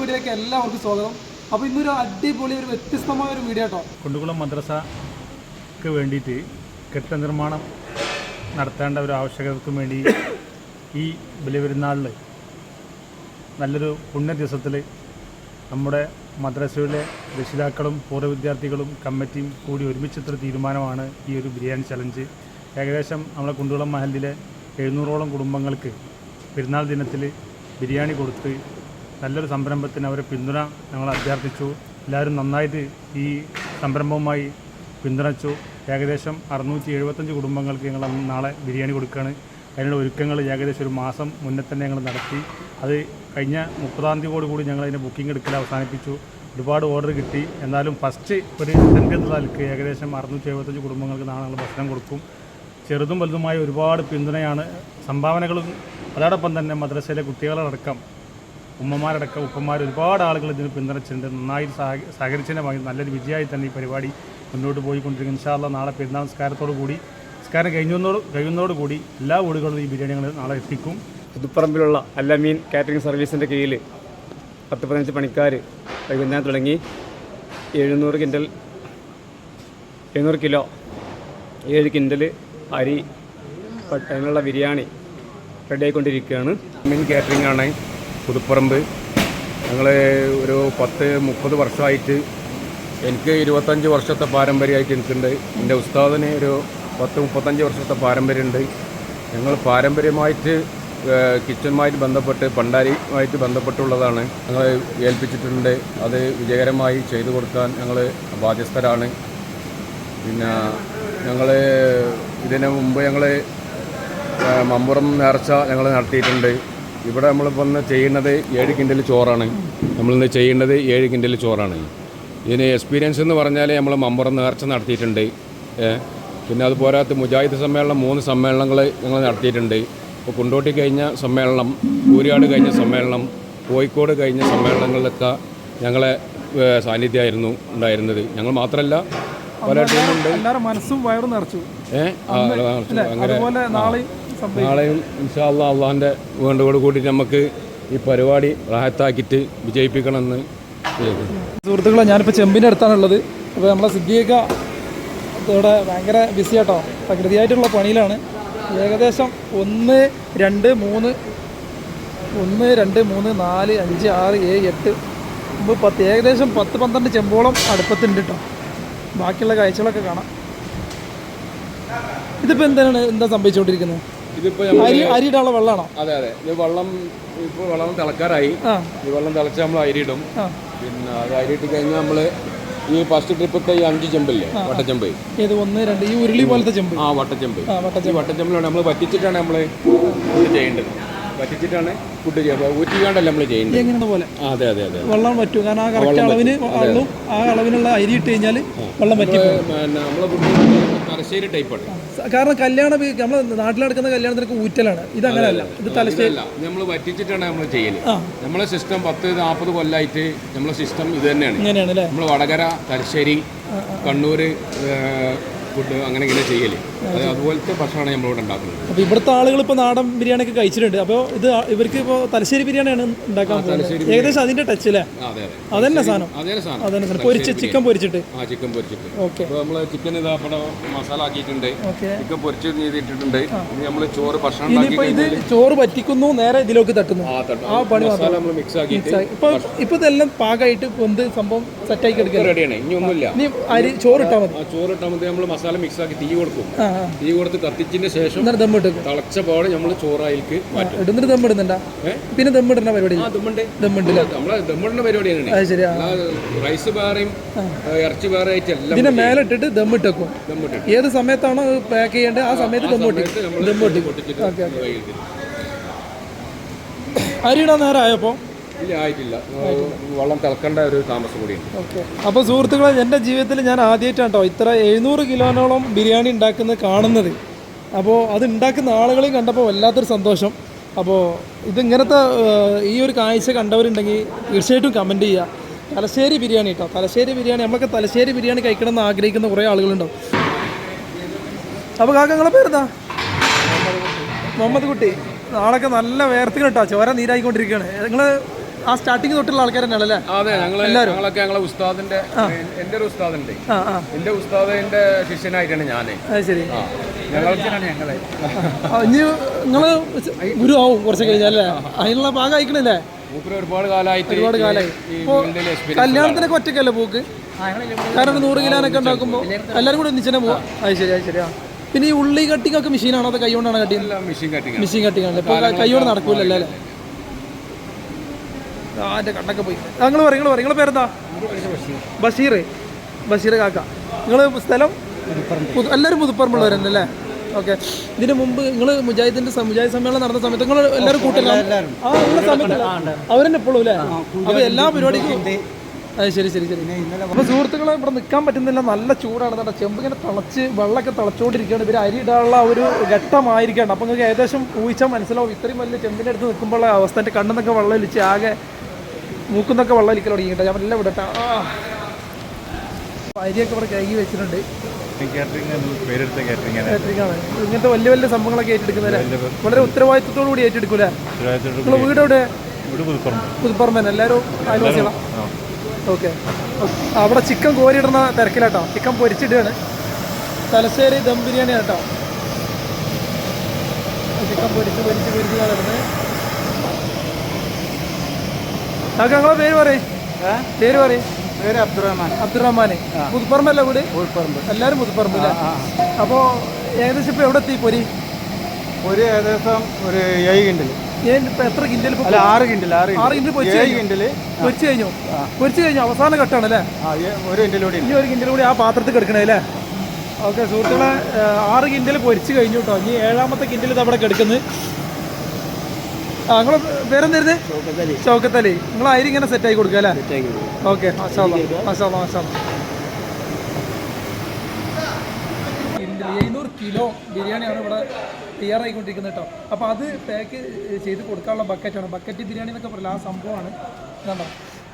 വീഡിയോയിലേക്ക് എല്ലാവർക്കും സ്വാഗതം. അപ്പോൾ ഇന്നൊരു അടിപൊളി ഒരു വ്യത്യസ്തമായ ഒരു വീഡിയോ കേട്ടോ. കുണ്ടുകുളം മദ്രസക്ക് വേണ്ടിയിട്ട് കെട്ടിട നിർമ്മാണം നടത്തേണ്ട ഒരു ആവശ്യകതയ്ക്കും വേണ്ടി ഈ ബലിപെരുന്നാളിൽ നല്ലൊരു പുണ്യ ദിവസത്തിൽ നമ്മുടെ മദ്രസയിലെ രക്ഷിതാക്കളും പൂർവ്വ വിദ്യാർത്ഥികളും കമ്മിറ്റിയും കൂടി ഒരുമിച്ചെടുത്ത തീരുമാനമാണ് ഈ ഒരു ബിരിയാണി ചലഞ്ച്. ഏകദേശം നമ്മളെ കുണ്ടുകുളം മഹലിലെ 700ഓളം കുടുംബങ്ങൾക്ക് പെരുന്നാൾ ദിനത്തിൽ ബിരിയാണി കൊടുത്ത് നല്ലൊരു സംരംഭത്തിന് അവരെ പിന്തുണ ഞങ്ങൾ അഭ്യർത്ഥിച്ചു. എല്ലാവരും നന്നായിട്ട് ഈ സംരംഭവുമായി പിന്തുണച്ചു. ഏകദേശം 675 കുടുംബങ്ങൾക്ക് ഞങ്ങൾ നാളെ ബിരിയാണി കൊടുക്കുകയാണ്. അതിനുള്ള ഒരുക്കങ്ങൾ ഏകദേശം ഒരു മാസം മുന്നേ തന്നെ ഞങ്ങൾ നടത്തി. അത് കഴിഞ്ഞ 30-ാം തീയതിയോടുകൂടി ഞങ്ങളതിൻ്റെ ബുക്കിംഗ് എടുക്കൽ അവസാനിപ്പിച്ചു. ഒരുപാട് ഓർഡർ കിട്ടി. എന്നാലും ഫസ്റ്റ് ഒരു നിലക്ക് ഏകദേശം 675 കുടുംബങ്ങൾക്ക് നാളെ ഞങ്ങൾ ഭക്ഷണം കൊടുക്കും. ചെറുതും വലുതുമായ ഒരുപാട് പിന്തുണയാണ്, സംഭാവനകളും അതോടൊപ്പം തന്നെ മദ്രസയിലെ കുട്ടികളടക്കം ഉമ്മമാരടക്കം ഉപ്പമാർ ഒരുപാട് ആളുകൾ ഇതിന് പിന്തുണച്ചിട്ടുണ്ട്. നന്നായി സഹകരിച്ചതിൻ്റെ ഭാഗം നല്ലൊരു വിജയമായി തന്നെ ഈ പരിപാടി മുന്നോട്ട് പോയിക്കൊണ്ടിരിക്കും. ഇൻഷാ അല്ലാഹ് നാളെ പെരുന്നാൾ നിസ്കാരം കഴിയുന്നതോടുകൂടി എല്ലാ വീടുകളിലും ഈ ബിരിയാണി ഞങ്ങൾ നാളെ എത്തിക്കും. പുതുപ്പറമ്പിലുള്ള അല്ലമീൻ കാറ്ററിംഗ് സർവീസിൻ്റെ കീഴിൽ 10-15 പണിക്കാർ വൈകുന്നേരം തുടങ്ങി 700 കിലോ 7 കിൻഡൽ അരി അതിനുള്ള ബിരിയാണി റെഡിയായിക്കൊണ്ടിരിക്കുകയാണ്. അല്ലമീൻ കാറ്ററിംഗ് ആണ് പുതുപ്പറമ്പ്. ഞങ്ങൾ ഒരു 10-30 വർഷമായിട്ട്, എനിക്ക് 25 വർഷത്തെ പാരമ്പര്യമായിട്ട് എനിക്കുണ്ട്. എൻ്റെ ഉസ്താദിന് ഒരു 10-35 വർഷത്തെ പാരമ്പര്യമുണ്ട്. ഞങ്ങൾ പാരമ്പര്യമായിട്ട് കിച്ചണുമായിട്ട് ബന്ധപ്പെട്ട് പണ്ടാരിയുമായിട്ട് ബന്ധപ്പെട്ടുള്ളതാണ് ഞങ്ങൾ ഏൽപ്പിച്ചിട്ടുണ്ട്. അത് വിജയകരമായി ചെയ്തു കൊടുക്കാൻ ഞങ്ങൾ ബാധ്യസ്ഥരാണ്. പിന്നെ ഞങ്ങൾ ഇതിന് മുമ്പ് മമ്പുറം നേർച്ച ഞങ്ങൾ നടത്തിയിട്ടുണ്ട്. ഇവിടെ നമ്മളിപ്പോൾ ഒന്ന് ചെയ്യുന്നത് 7 കിൻഡൽ ചോറാണ്. നമ്മളിന്ന് ചെയ്യുന്നത് 7 കിൻഡൽ ചോറാണ്. ഇതിന് എക്സ്പീരിയൻസ് എന്ന് പറഞ്ഞാൽ നമ്മൾ മമ്പുറം നേർച്ച നടത്തിയിട്ടുണ്ട്. പിന്നെ അതുപോരാത്ത മുജാഹിദ് സമ്മേളനം 3 സമ്മേളനങ്ങൾ ഞങ്ങൾ നടത്തിയിട്ടുണ്ട്. ഇപ്പോൾ കുണ്ടോട്ടി കഴിഞ്ഞ സമ്മേളനം, കൂരിയാട് കഴിഞ്ഞ സമ്മേളനം, കോഴിക്കോട് കഴിഞ്ഞ സമ്മേളനങ്ങളിലൊക്കെ ഞങ്ങളെ സാന്നിധ്യമായിരുന്നു ഉണ്ടായിരുന്നത്. ഞങ്ങൾ മാത്രമല്ല പല ടീമുണ്ട്. മനസ്സും വയറും നിറച്ചു. അങ്ങനെ നാളെയും ഇൻഷാ അല്ലാഹ് അള്ളാഹിൻ്റെ വേണ്ടതോട് കൂടിയിട്ട് നമുക്ക് ഈ പരിപാടി റാഹത്താക്കിയിട്ട് വിജയിപ്പിക്കണമെന്ന്. സുഹൃത്തുക്കളെ, ഞാനിപ്പോൾ ചെമ്പിൻ്റെ അടുത്താണുള്ളത്. അപ്പോൾ നമ്മളെ സിദ്ദീഖ ഇവിടെ ഭയങ്കര ബിസി ആട്ടോ, പ്രകൃതിയായിട്ടുള്ള പണിയിലാണ്. ഏകദേശം 1, 2, 3, 4, 5, 6, 7, 8, 9, 10 ഏകദേശം 10-12 ചെമ്പോളം അടുപ്പത്തുണ്ട് കേട്ടോ. ബാക്കിയുള്ള കാഴ്ചകളൊക്കെ കാണാം. ഇതിപ്പോൾ എന്താ സംഭവിച്ചുകൊണ്ടിരിക്കുന്നത്? ഇതിപ്പോൾ അരിയിടാനുള്ള വെള്ളമാണോ? അതെ. ഇത് വെള്ളം തിളക്കാറായി. ഈ വെള്ളം തിളച്ച് നമ്മൾ അരിയിടും. പിന്നെ അത് അരിയിട്ട് കഴിഞ്ഞാൽ നമ്മൾ ഈ ഫസ്റ്റ് ട്രിപ്പത്തെ ഈ 5 ചെമ്പില്ലേ, വട്ടച്ചെമ്പ്, ഏത് 1, 2 ഈ ഉരുളി പോലത്തെ ചെമ്പ്, വട്ടച്ചെമ്പ്. ഈ വട്ടച്ചെമ്പിലാണ് നമ്മൾ വറ്റിച്ചിട്ടാണ് നമ്മൾ ചെയ്യേണ്ടത്. വറ്റിച്ചിട്ടാണ് ഫുഡ് ചെയ്യുക, ഊറ്റിക്കാണ്ടല്ല നമ്മൾ ചെയ്യുന്നത്. പോലെ അതെ. വെള്ളം വറ്റും. കാരണം ആ കറക്റ്റ് അളവിന് വെള്ളവും ആ അളവിനുള്ള അരി ഇട്ട് കഴിഞ്ഞാൽ വെള്ളം വറ്റും. നമ്മളെ ഫുഡ് തലശ്ശേരി ടൈപ്പാണ്. കാരണം കല്യാണം നമ്മൾ നാട്ടിൽ നടക്കുന്ന കല്യാണത്തിനൊക്കെ ഊറ്റലാണ്. ഇത് അങ്ങനെയല്ല, ഇത് തലശ്ശേരി നമ്മൾ വറ്റിച്ചിട്ടാണ് നമ്മൾ ചെയ്യല്. നമ്മളെ സിസ്റ്റം 10-40 കൊല്ലമായിട്ട് നമ്മളെ സിസ്റ്റം ഇത് തന്നെയാണ്. ഇങ്ങനെയാണ് അല്ലേ? നമ്മൾ വടകര, തലശ്ശേരി, കണ്ണൂർ ഫുഡ് അങ്ങനെ ഇങ്ങനെ ചെയ്യല്. അതുപോലത്തെ ഭക്ഷണമാണ് നമ്മളിവിടെ ഉണ്ടാക്കുന്നത്. അപ്പോൾ ഇവിടുത്തെ ആളുകൾ ഇപ്പോൾ നാടൻ ബിരിയാണി ഒക്കെ കഴിച്ചിട്ടുണ്ട്. അപ്പോൾ ഇത് ഇവർക്ക് ഇപ്പോൾ തലശ്ശേരി ബിരിയാണിയാണ് ഉണ്ടാക്കാൻ പോകുന്നത്. ഏകദേശം അതിന്റെ ടച്ച് അല്ലേ? അതന്നെ സാധനം. ചിക്കൻ പൊരിച്ചിട്ട്. ഓക്കെ. നമ്മൾ ചിക്കൻ ഇതാ മസാല ആക്കിയിട്ടുണ്ട്. ചിക്കൻ പൊരിച്ച് ചെയ്തിട്ടുണ്ട്. നമ്മൾ ചോറ് ഭക്ഷണം ഇത് ചോറ് പറ്റിക്കുന്നു, നേരെ ഇതിലേക്ക് തട്ടുന്നു. ആ പണി നമ്മൾ മിക്സ് ആക്കി ഇപ്പൊ ഇതെല്ലാം പാകമായിട്ട് എന്ത് സംഭവം സെറ്റാക്കി എടുക്കുക. റെഡിയാണ്. ഇനി ഒന്നുമില്ല. ഇനി അരി ചോറിട്ടാൽ മതി. ചോറിട്ടാൽ മതി. നമ്മൾ മസാല മിക്സ് ആക്കി തീ കൊടുക്കും. തീ കൊടുത്ത് കത്തിച്ചതിന് ശേഷം തിളച്ച പാടെ നമ്മൾ ചോറായിക്ക് ഇടുന്നിട്ട് ദമ്മിടുന്നുണ്ടാ? പിന്നെ ദമ്മിടുന്ന പരിപാടി നമ്മളെ ദമ്മിടുന്ന പരിപാടിയാണ്. റൈസ് വേറെയും ഇറച്ചി വേറെ ആയിട്ട് എല്ലാം ഇതിന്റെ മേലെ ഇട്ടിട്ട് ദമ്മിട്ടേക്കും. ഏത് സമയത്താണോ പാക്ക് ചെയ്യേണ്ടത് ആ സമയത്ത് ദമ്മിട്ട്. അരിയിടാൻ നേരം ആയപ്പോ ആയിട്ടില്ല, വെള്ളം തിളക്കേണ്ട ഒരു താമസം കൂടിയുണ്ട്. ഓക്കെ. അപ്പോൾ സുഹൃത്തുക്കളെ, എൻ്റെ ജീവിതത്തിൽ ഞാൻ ആദ്യമായിട്ടാണ് കേട്ടോ ഇത്ര 700 കിലോനോളം ബിരിയാണി ഉണ്ടാക്കുന്നത് കാണുന്നത്. അപ്പോൾ അത് ഉണ്ടാക്കുന്ന ആളുകളെയും കണ്ടപ്പോൾ വല്ലാത്തൊരു സന്തോഷം. അപ്പോൾ ഇതിങ്ങനത്തെ ഈ ഒരു കാഴ്ച കണ്ടവരുണ്ടെങ്കിൽ തീർച്ചയായിട്ടും കമൻറ്റ് ചെയ്യുക. തലശ്ശേരി ബിരിയാണി കേട്ടോ, തലശ്ശേരി ബിരിയാണി. നമ്മളൊക്കെ തലശ്ശേരി ബിരിയാണി കഴിക്കണം എന്ന് ആഗ്രഹിക്കുന്ന കുറേ ആളുകളുണ്ടാവും. അപ്പോൾ കാക്ക നിങ്ങളെ പേരെന്താ? മുഹമ്മദ് കുട്ടി. നാളൊക്കെ നല്ല വേർത്ത് കേട്ടോ, ചോര നീരായിക്കൊണ്ടിരിക്കുകയാണ്. നിങ്ങൾ ആ സ്റ്റാർട്ടിങ് തൊട്ടുള്ള ആൾക്കാർ തന്നെയാണല്ലേ? അതെ, ഞങ്ങളൊക്കെ ഞങ്ങളെ ഉസ്താദിന്റെ എൻ്റെ ഒരു ഉസ്താദുണ്ട്. എൻ്റെ ഉസ്താദിന്റെ ശിഷ്യനായിട്ടാണ് ഞാൻ. ശരി. ഞങ്ങളെ ഇനി നിങ്ങള് ഗുരു ആവും കുറച്ച് കഴിഞ്ഞാലേ, അതിനുള്ള ഭാഗം അയക്കണില്ലേ? ഒരുപാട് കാലമായി. കല്യാണത്തിനൊക്കെ ഒറ്റയ്ക്കല്ലേ പോക്ക്? കാരണം 100 കിലോനൊക്കെ ഉണ്ടാക്കുമ്പോൾ എല്ലാവരും കൂടെ ഒന്നിച്ചന്നെ പോവാം. അത് ശരിയാ. പിന്നെ ഈ ഉള്ളി കട്ടിങ് ഒക്കെ മെഷീനാണോ അതോ കൈ കൊണ്ടാണ് കട്ടിങ്? മെഷീൻ കട്ടിങ് ആണ്. ഇപ്പോൾ കൈ കൊണ്ട് നടക്കൂലല്ലോ അല്ലേ? എൻ്റെ കണ്ണൊക്കെ പോയി. നിങ്ങൾ പറയും നിങ്ങളെ പേരെന്താ? ബഷീർ കാക്ക. നിങ്ങൾ സ്ഥലം? എല്ലാവരും പുതുപ്പറമ്പുള്ളവരല്ലേ അല്ലേ? ഓക്കെ. ഇതിന് മുമ്പ് നിങ്ങൾ മുജാഹിദ് സമ്മേളനം നടന്ന സമയത്ത് നിങ്ങൾ എല്ലാവരും കൂട്ടല്ല അവരെന്നെ എപ്പോഴും അല്ലേ? അപ്പോൾ എല്ലാ പരിപാടിക്കും അത് ശരി. അപ്പോൾ സുഹൃത്തുക്കളെ ഇവിടെ നിൽക്കാൻ പറ്റുന്നില്ല, നല്ല ചൂടാണ്. കേട്ടോ, ചെമ്പ് ഇങ്ങനെ തിളച്ച് വെള്ളമൊക്കെ തിളച്ചുകൊണ്ടിരിക്കുകയാണ്. ഇവർ അരി ഇടാനുള്ള ഒരു ഘട്ടമായിരിക്കണം. അപ്പോൾ നിങ്ങൾക്ക് ഏകദേശം ഊഹിച്ചാൽ മനസ്സിലാവും. ഇത്രയും വലിയ ചെമ്പിൻ്റെ അടുത്ത് നിൽക്കുമ്പോഴുള്ള അവസ്ഥ. എൻ്റെ കണ്ണെന്നൊക്കെ വെള്ളം ഒലിച്ച് ആകെ മൂക്കുന്നൊക്കെ വെള്ളം ഒലിക്കൽ തുടങ്ങിയിട്ട് ഞാൻ എല്ലാം വിടട്ടെ. അരിയൊക്കെ ഇവിടെ കഴുകി വെച്ചിട്ടുണ്ട്. കാറ്ററിംഗ് ആണ്. ഇങ്ങനത്തെ വലിയ വലിയ സംഭവങ്ങളൊക്കെ ഏറ്റെടുക്കുന്നവരെ വളരെ ഉത്തരവാദിത്വത്തോടു കൂടി ഏറ്റെടുക്കൂലേ? നിങ്ങളുടെ വീട് എവിടെ? പുതുപ്പറമ്പ് തന്നെ. എല്ലാവരും അയൽവാസികളാണ്. ഓക്കെ. അവിടെ ചിക്കൻ കോരിയിടുന്ന തിരക്കിലാട്ടോ. ചിക്കൻ പൊരിച്ചിടുകയാണ്. തലശ്ശേരി ദം ബിരിയാണി കേട്ടോ. ചിക്കൻ പൊരിച്ച് ഇടുന്നത്. അതൊക്കെ നിങ്ങളെ പേര് പറയും. പേര് അബ്ദുറഹ്മാൻ. പുതുപ്പറമ്പല്ലേ വീട്? എല്ലാവരും പുതുപ്പറമ്പ്. അപ്പോൾ ഏകദേശം ഇപ്പോൾ എവിടെ എത്തി പൊരി? ഏകദേശം ഒരു 7 കിൻഡൽ. എത്ര കിൻഡൽ? 6 കിൻഡൽ. 6 കിൻഡൽ പൊരിച്ച് കഴിഞ്ഞു. അവസാന ഘട്ടമാണ് അല്ലേ? ഒരു കിൻഡൽ കൂടി. ഇനി 1 കിൻഡൽ കൂടി ആ പാത്രത്തിൽ കിടക്കണേ അല്ലേ? ഓക്കെ സുഹൃത്തുക്കളെ, 6 കിൻഡൽ പൊരിച്ച് കഴിഞ്ഞു കേട്ടോ. ഇനി 7ാമത്തെ കിൻഡൽ ഇത് അവിടെ കിടക്കുന്നത്. നിങ്ങളെ പേരെന്തായിരുന്നു? ഷൗക്കത്തലി. നിങ്ങൾ അരി ഇങ്ങനെ സെറ്റായി കൊടുക്കുക അല്ലേ? ഓക്കെ. മാഷാ അല്ലാഹ്. 700 കിലോ ബിരിയാണിയാണ് ഇവിടെ തയ്യാറായിക്കൊണ്ടിരിക്കുന്നത് കേട്ടോ. അപ്പോൾ അത് പാക്ക് ചെയ്ത് കൊടുക്കാനുള്ള ബക്കറ്റാണ്. ബക്കറ്റ് ബിരിയാണി എന്നൊക്കെ പറയില്ല, ആ സംഭവമാണ്. കണ്ടോ,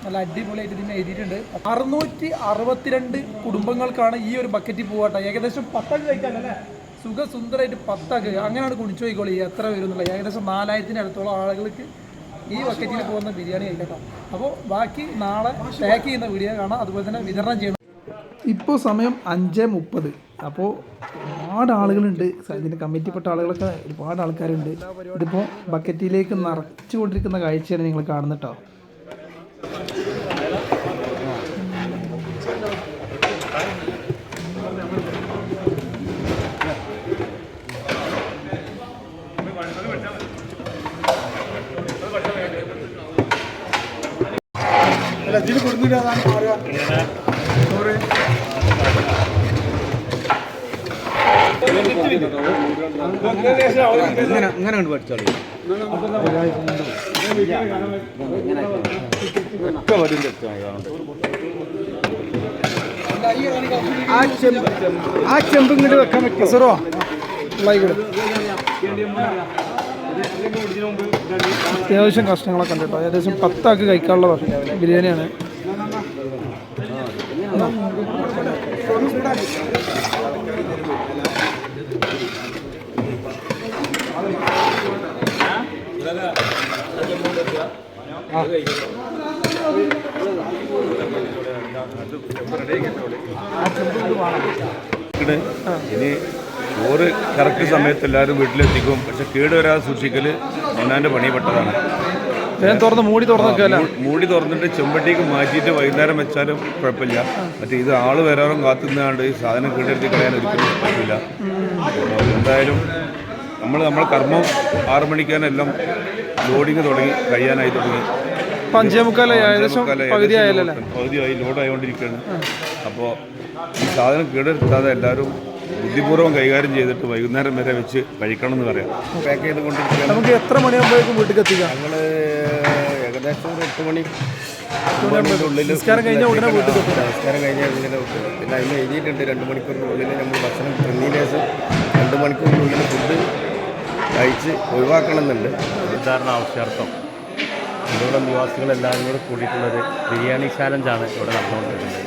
നല്ല അടിപൊളിയായിട്ട് ഇതിനെ എഴുതിയിട്ടുണ്ട്. 662 കുടുംബങ്ങൾക്കാണ് ഈ ഒരു ബക്കറ്റിൽ പോകട്ടോ. ഏകദേശം 10 കഴിക്കാനല്ലേ? സുഖസുന്ദരമായിട്ട് 10 അങ്ങനെയാണ് കുണിച്ചു പോയിക്കോളി. എത്ര വരും എന്നുള്ള ഏകദേശം 4000-ന് അടുത്തോളം ആളുകൾക്ക് ഈ ബക്കറ്റിൽ പോകുന്ന ബിരിയാണി കഴിക്കട്ടോ. അപ്പോൾ ബാക്കി നാളെ പാക്ക് ചെയ്യുന്ന വീഡിയോ കാണാം, അതുപോലെ തന്നെ വിതരണം ചെയ്യണം. ഇപ്പോൾ സമയം 5:30. അപ്പോൾ ഒരുപാട് ആളുകളുണ്ട്. ഇതിൻ്റെ കമ്മിറ്റിപ്പെട്ട ആളുകളൊക്കെ ഒരുപാട് ആൾക്കാരുണ്ട്. ഇതിപ്പോൾ ബക്കറ്റിലേക്ക് നിറച്ചുകൊണ്ടിരിക്കുന്ന കാഴ്ചയാണ് നിങ്ങൾ കാണുന്നത് കേട്ടോ. ഇങ്ങനെ കണ്ട് പഠിച്ചോളൂ. ആ ചെമ്പ് ഇങ്ങോട്ട് വെക്കാൻ പറ്റുമോ? സറോ അത്യാവശ്യം കഷ്ണങ്ങളൊക്കെ ഉണ്ട് കേട്ടോ. ഏകദേശം 10 ആൾക്ക് കഴിക്കാനുള്ള ബിരിയാണിയാണ്. ഇനി ചോറ് കറക്റ്റ് സമയത്ത് എല്ലാവരും വീട്ടിലെത്തിക്കും. പക്ഷെ കേടുവരാതെ സൂക്ഷിക്കൽ അവനാൻ്റെ പണിപ്പെട്ടതാണ്. മൂടി തുറന്നിട്ട് ചെമ്പട്ടിക്ക് മാറ്റിയിട്ട് വൈകുന്നേരം വെച്ചാലും കുഴപ്പമില്ല. മറ്റേ ഇത് ആള് വരാറും കാത്തുനിന്നാണ്ട് ഈ സാധനം കേടെടുത്തി കളയാൻ ഒരിക്കലും പറ്റില്ല. എന്തായാലും നമ്മളെ കർമ്മം 6 മണിക്കാനെല്ലാം ലോഡിങ് തുടങ്ങി കഴിയാനായി തുടങ്ങി. 5:45 പകുതിയായി ലോഡായിക്കൊണ്ടിരിക്കുകയാണ്. അപ്പോൾ ഈ സാധനം കേടെടുത്താതെ എല്ലാവരും ബുദ്ധിപൂർവ്വം കൈകാര്യം ചെയ്തിട്ട് വൈകുന്നേരം വരെ വെച്ച് കഴിക്കണം എന്ന് പറയാം. പാക്ക് ചെയ്തുകൊണ്ടിരിക്കുക. നമുക്ക് എത്ര മണിയാകുമ്പോഴേക്കും വീട്ടിൽ എത്തിക്കാം? ഞങ്ങൾ ഏകദേശം ഒരു 8 മണി ഉള്ളിൽ നിസ്കാരം കഴിഞ്ഞാൽ ഉടനെ വീട്ടിൽ എത്തും. നിസ്കാരം കഴിഞ്ഞാൽ ഇങ്ങനെ പിന്നെ അതിന് എഴുതിയിട്ടുണ്ട് 2 മണിക്കൂറിനുള്ളിൽ നമ്മൾ ഭക്ഷണം തിന്നതിന് ശേഷം 2 മണിക്കൂറിനുള്ളിൽ ഫുഡ് കഴിച്ച് ഒഴിവാക്കണമെന്നുണ്ട്. ഉദാഹരണ ആവശ്യാർത്ഥം ഇവിടെ നിവാസികളെല്ലാവരും കൂടെ കൂടിയിട്ടുള്ളൊരു ബിരിയാണി ചാലഞ്ചാണ് ഇവിടെ നടന്നുകൊണ്ടിരിക്കുന്നത്.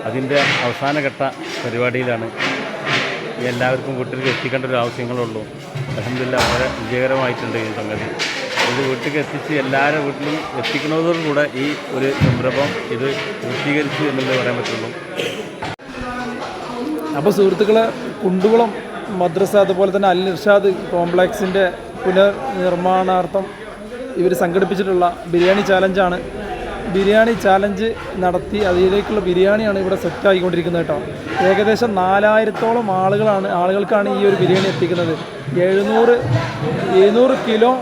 അതിൻ്റെ അവസാനഘട്ട പരിപാടിയിലാണ്. എല്ലാവർക്കും വീട്ടിൽ എത്തിക്കേണ്ട ഒരു ആവശ്യങ്ങളുള്ളൂ. അൽഹംദുലില്ലാഹ് വളരെ വിജയകരമായിട്ടുണ്ട് ഈ സംഗതി. ഇത് വീട്ടിലേക്ക് എത്തിച്ച് എല്ലാവരുടെ വീട്ടിലും എത്തിക്കുന്നതോടുകൂടെ ഈ ഒരു സംരംഭം ഇത് പൂർത്തീകരിച്ചു എന്നുള്ളത് പറയാൻ പറ്റുള്ളൂ. അപ്പോൾ സുഹൃത്തുക്കളെ, കുണ്ടുകുളം മദ്രസ അതുപോലെ തന്നെ അൽ ഇർഷാദ് കോംപ്ലക്സിൻ്റെ പുനർനിർമ്മാണാർത്ഥം ഇവർ സംഘടിപ്പിച്ചിട്ടുള്ള ബിരിയാണി ചാലഞ്ചാണ്. ബിരിയാണി ചാലഞ്ച് നടത്തി അതിലേക്കുള്ള ബിരിയാണിയാണ് ഇവിടെ സെറ്റായിക്കൊണ്ടിരിക്കുന്നത് കേട്ടോ. ഏകദേശം 4000-ഓളം ആളുകൾക്കാണ് ഈ ഒരു ബിരിയാണി എത്തിക്കുന്നത്. 700 കിലോ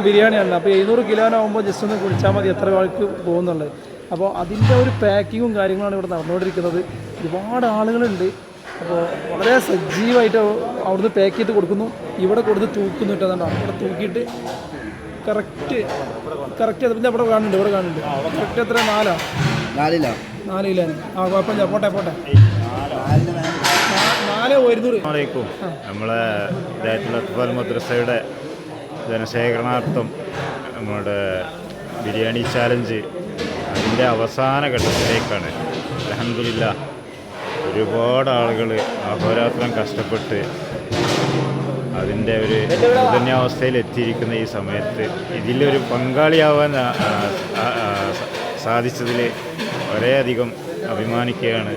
ബിരിയാണിയാണ്. അപ്പോൾ 700 കിലോനാകുമ്പോൾ ജസ്റ്റ് ഒന്ന് കുടിച്ചാൽ മതി എത്ര ആൾക്ക് പോകുന്നുള്ളത്. അപ്പോൾ അതിൻ്റെ ഒരു പാക്കിങ്ങും കാര്യങ്ങളാണ് ഇവിടെ നടന്നുകൊണ്ടിരിക്കുന്നത്. ഒരുപാട് ആളുകളുണ്ട്. അപ്പോൾ വളരെ സജീവമായിട്ട് അവിടുന്ന് പാക്ക് ചെയ്ത് കൊടുക്കുന്നു, ഇവിടെ കൊടുത്ത് തൂക്കുന്നു കേട്ടോ. അതുകൊണ്ടാണ് ഇവിടെ തൂക്കിയിട്ട് കറക്റ്റ് അതിൻ്റെ ഇവിടെ കാണുന്നുണ്ട് കറക്റ്റ് എത്ര 4 കിലോ. ആ കുഴപ്പമില്ല, പോട്ടെ 4,100. നമ്മളെ ദാത്തുൽ മദ്രസയുടെ ജനശേഖരണാർത്ഥം നമ്മുടെ ബിരിയാണി ചാലഞ്ച് അതിൻ്റെ അവസാന ഘട്ടത്തിലേക്കാണ്. അൽഹംദുലില്ലാഹ് ഒരുപാട് ആളുകൾ അഹോരാത്രം കഷ്ടപ്പെട്ട് അതിൻ്റെ ഒരു മൂർധന്യാവസ്ഥയിൽ എത്തിയിരിക്കുന്ന ഈ സമയത്ത് ഇതിലൊരു പങ്കാളിയാവാൻ സാധിച്ചതിൽ വളരെയധികം അഭിമാനിക്കുകയാണ്.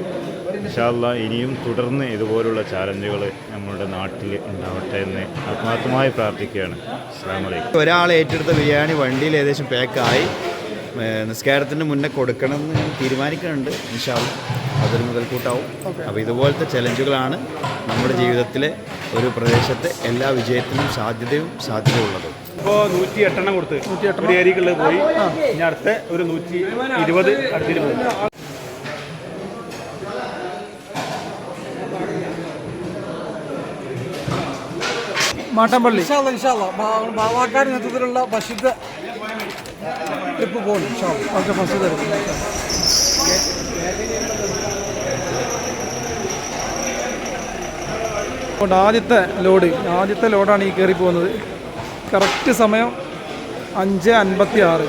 ഇൻഷാ അല്ലാഹ് ഇനിയും തുടർന്ന് ഇതുപോലുള്ള ചാലഞ്ചുകൾ നമ്മളുടെ നാട്ടിൽ ഉണ്ടാവട്ടെ എന്ന് ആത്മാർത്ഥമായി പ്രാർത്ഥിക്കുകയാണ്. അസ്സലാമു അലൈക്കും. ഒരാൾ ഏറ്റെടുത്ത ബിരിയാണി വണ്ടിയിൽ ഏകദേശം പാക്കായി നിസ്കാരത്തിന് മുന്നേ കൊടുക്കണമെന്ന് തീരുമാനിക്കുന്നുണ്ട്. ഇൻഷാ അല്ലാഹ് അതൊരു മുതൽക്കൂട്ടാവും. അപ്പോൾ ഇതുപോലത്തെ ചലഞ്ചുകളാണ് നമ്മുടെ ജീവിതത്തിലെ ഒരു പ്രദേശത്തെ എല്ലാ വിജയത്തിനും സാധ്യതയുള്ളത്. ഇപ്പോൾ 108 കൊടുത്ത് ഒരു ഏരിയക്കുള്ളത് പോയി. ഇനി അടുത്ത ഒരു 120 അടുത്തിന് പോകും. മാട്ടമ്പള്ളി ബാവാക്കാർ നേതൃത്വത്തിലുള്ള ബഷീദ് ട്രിപ്പ് പോകുന്നു. ഓക്കെ, ഫസ്റ്റ് തരും. അതുകൊണ്ട് ആദ്യത്തെ ലോഡാണ് ഈ കയറി പോകുന്നത്. കറക്റ്റ് സമയം 5:56.